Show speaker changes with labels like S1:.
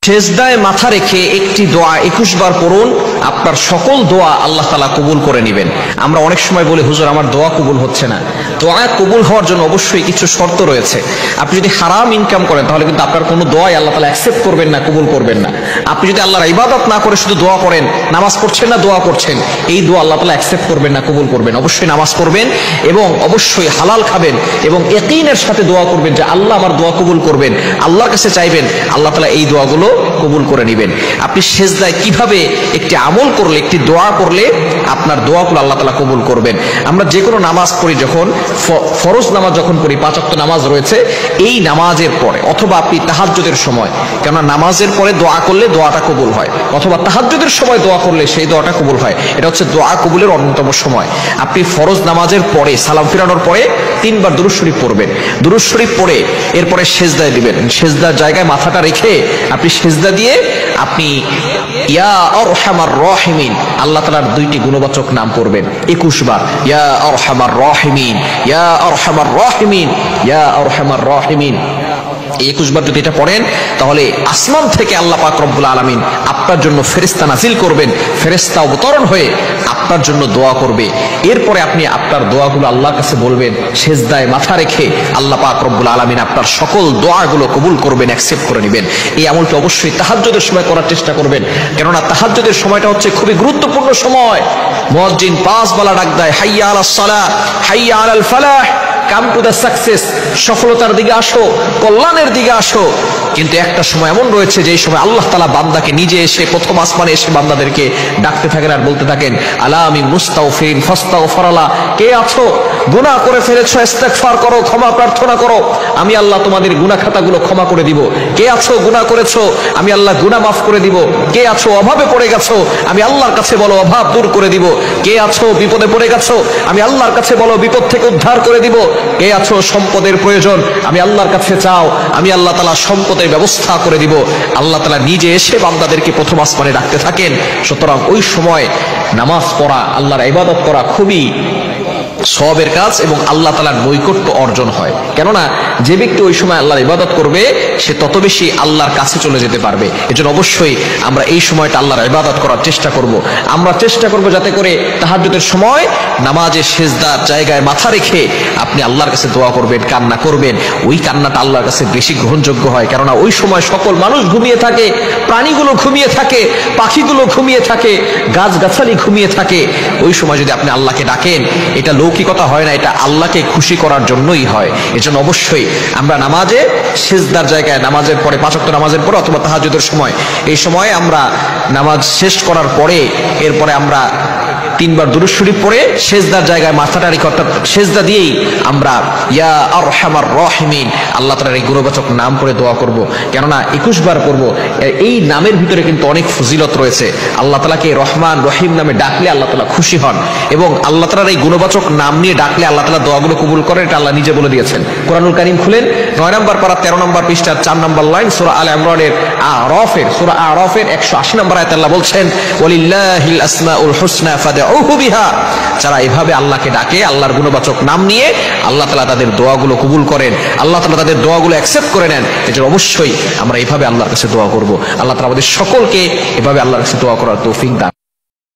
S1: সেজদায় মাথা রেখে একটি দোয়া 21 বার পড়ুন, আপনার সকল দোয়া আল্লাহ তাআলা কবুল করে নেবেন। আমরা অনেক সময় বলি, হুজুর আমার দোয়া কবুল হচ্ছে না। দোয়া কবুল হওয়ার জন্য অবশ্যই কিছু শর্ত রয়েছে। আপনি যদি হারাম ইনকাম করেন তাহলে কিন্তু আপনার কোনো দোয়াই আল্লাহ তাআলা অ্যাকসেপ্ট করবেন না, কবুল করবেন না। আপনি যদি আল্লাহর ইবাদত না করে শুধু দোয়া করেন, নামাজ পড়ছেন না দোয়া করছেন, এই দোয়া আল্লাহ তাআলা অ্যাকসেপ্ট করবেন না, কবুল করবেন। অবশ্যই নামাজ পড়বেন এবং অবশ্যই হালাল খাবেন এবং ইয়াকিনের সাথে দোয়া করবেন যে আল্লাহ আমার দোয়া কবুল করবেন। আল্লাহর কাছে চাইবেন, আল্লাহ তাআলা এই দোয়াগুলো কবুল করে নেবেন। আপনি সেজদায় কিভাবে একটি আমল করলে, একটি দোয়া করলে আপনার দোয়াগুলো আল্লাহ তাআলা কবুল করবেন। আমরা যে কোনো নামাজ পড়ি, যখন ফরজ নামাজ যখন পড়ি, 5 ওয়াক্ত নামাজ রয়েছে, এই নামাজের পরে অথবা আপনি তাহাজ্জুদের সময়, কেননা নামাজের পরে দোয়া করলে দোয়াটা কবুল হয়, অথবা তাহাজ্জুদের সময় দোয়া করলে সেই দোয়াটা কবুল হয়। এটা হচ্ছে দোয়া কবুলের অন্যতম সময়। আপনি ফরজ নামাজের পরে সালাম ফিরানোর পরে 3 বার দুরূদ শরীফ পড়বেন। দুরূদ শরীফ পড়ে এরপরে সেজদায় দিবেন। সেজদার জায়গায় মাথাটা রেখে আপনি সেজদা দিয়ে আপনি ইয়া আরহামার রাহিমিন, আল্লাহ তাআলার 2টি গুণবাচক নাম পড়বেন 21 বার। ইয়া আরহামার রাহিমিন, ইয়া আরহামার রাহিমিন, ইয়া আরহামার রাহিমিন। 21 বার যদি এটা পড়েন তাহলে আসমান থেকে আল্লাহ পাক রব্বুল আলামিন আপনার জন্য ফেরেশতা নাজিল করবেন। ফেরেশতা অবতরণ হয়ে আপনার জন্য দোয়া করবে। এরপরে আপনি আপনার দোয়াগুলো আল্লাহর কাছে বলবেন, সেজদায় মাথা রেখে আল্লাহ পাক রব্বুল আলামিন আপনার সকল দোয়াগুলো কবুল করবেন, অ্যাকসেপ্ট করে নেবেন। এই আমলটি অবশ্যই তাহাজ্জুদের সময় করার চেষ্টা করবেন, কেননা তাহাজ্জুদের সময়টা হচ্ছে খুবই গুরুত্বপূর্ণ সময়। মুয়াজ্জিন 5 বেলা ডাক দেয়, হাইয়া আলাস সালাহ, হাইয়া আলাল ফালাহ, কাম টু দ্য সাকসেস, সফলতার দিকে আসো, কল্যাণের দিকে আসো। কিন্তু একটা সময় এমন রয়েছে যেই সময় আল্লাহ তাআলা বান্দাকে নিজে এসে প্রথম আসমানে এসে বান্দাদেরকে ডাকতে থাকেন আর বলতে থাকেন, আলা আমি মুস্তাগফিরিন ফাস্তাগফিরাল্লাহ, কে আছো গুনাহ করে ফেলেছো, ইস্তেগফার করো, ক্ষমা প্রার্থনা করো, আমি আল্লাহ তোমাদের গুনাহ খাতাগুলো ক্ষমা করে দিব। কে আছো গুনাহ করেছো, আমি আল্লাহ গুনাহ মাফ করে দিব। কে আছো অভাবে পড়ে গেছো, আমি আল্লাহর কাছে বলো অভাব দূর করে দিব। কে আছো বিপদে পড়ে গেছো, আমি আল্লাহর কাছে বলো বিপদ থেকে উদ্ধার করে দিব। কে আছো সম্পদের প্রয়োজন, আমি আল্লাহর কাছে চাও, আমি আল্লাহ তাআলা সম্পদের ব্যবস্থা করে দিব। আল্লাহ তাআলা নিজে এসে বান্দাদেরকে প্রথম আসমানে ডাকতে থাকেন। সুতরাং ওই সময় নামাজ পড়া, আল্লাহর ইবাদত করা খুবই সওয়াবের কাজ এবং আল্লাহ তাআলার নৈকট্য অর্জন হয়। কেননা যে ব্যক্তি ওই সময় আল্লাহর ইবাদত করবে সে তত বেশি আল্লাহর কাছে চলে যেতে পারবে। এজন্য অবশ্যই আমরা এই সময়টা আল্লাহর ইবাদত করার চেষ্টা করব। আমরা চেষ্টা করব যাতে করে তাহাজ্জুদের সময় নামাজে সেজদার জায়গায় মাথা রেখে আপনি আল্লাহর কাছে দোয়া করবেন, কান্না করবেন। ওই কান্নাটা আল্লাহর কাছে বেশি গ্রহণযোগ্য হয়, কেননা ওই সময় সকল মানুষ ঘুমিয়ে থাকে, প্রাণীগুলো ঘুমিয়ে থাকে, পাখিগুলো ঘুমিয়ে থাকে, গাছগাছালি ঘুমিয়ে থাকে। ওই সময় যদি আপনি আল্লাহকে ডাকেন, এটা লৌকিকতা হয় না, এটা আল্লাহকে খুশি করার জন্যই হয়। এজন্য অবশ্যই আমরা নামাজে সেজদার জায়গায়, নামাজের পরে 5 ওয়াক্ত নামাজের পরে অথবা তাহাজ্জুদের সময়, এই সময় আমরা নামাজ শেষ করার পরে এরপরে আমরা 3 বার দুরূদ শরীফ পড়ে সেজদার জায়গায় মাথাটা রেখে, অর্থাৎ সেজদা দিয়েই আমরা ইয়া আরহামার রাহিমিন, আল্লাহ তাআলার এই গুণবাচক নাম পড়ে দোয়া করব। কেননা 21 বার করব। এই নামের ভিতরে কিন্তু অনেক ফজিলত রয়েছে। আল্লাহ তাআলাকে রহমান রহিম নামে ডাকলে আল্লাহ তাআলা খুশি হন এবং আল্লাহ তাআলার এই গুণবাচক নাম নিয়ে ডাকলে আল্লাহ তাআলা দোয়াগুলো কবুল করেন। এটা আল্লাহ নিজে বলে দিয়েছেন। কোরআনুল কারীম খুলেন 9 নম্বর পারা 13 নম্বর পৃষ্ঠার 4 নম্বর লাইন, সূরা আলে ইমরানের সূরা আরাফের 180 নম্বর আয়াতে আল্লাহ বলছেন, ওয়ালিল্লাহিল আসমাউল হুসনা ফাদউহু বিহা। যারা এভাবে আল্লাহকে ডাকে, আল্লাহর গুণবাচক নাম নিয়ে, আল্লাহ তাআলা তাদের দোয়াগুলো কবুল করেন, আল্লাহ তাআলা তাদের দোয়াগুলো অ্যাকসেপ্ট করে নেন। এজন্য অবশ্যই আমরা এইভাবে আল্লাহর কাছে দোয়া করব। আল্লাহ তাআলা আমাদের সকলকে এভাবে আল্লাহর কাছে দোয়া করার তৌফিক দান।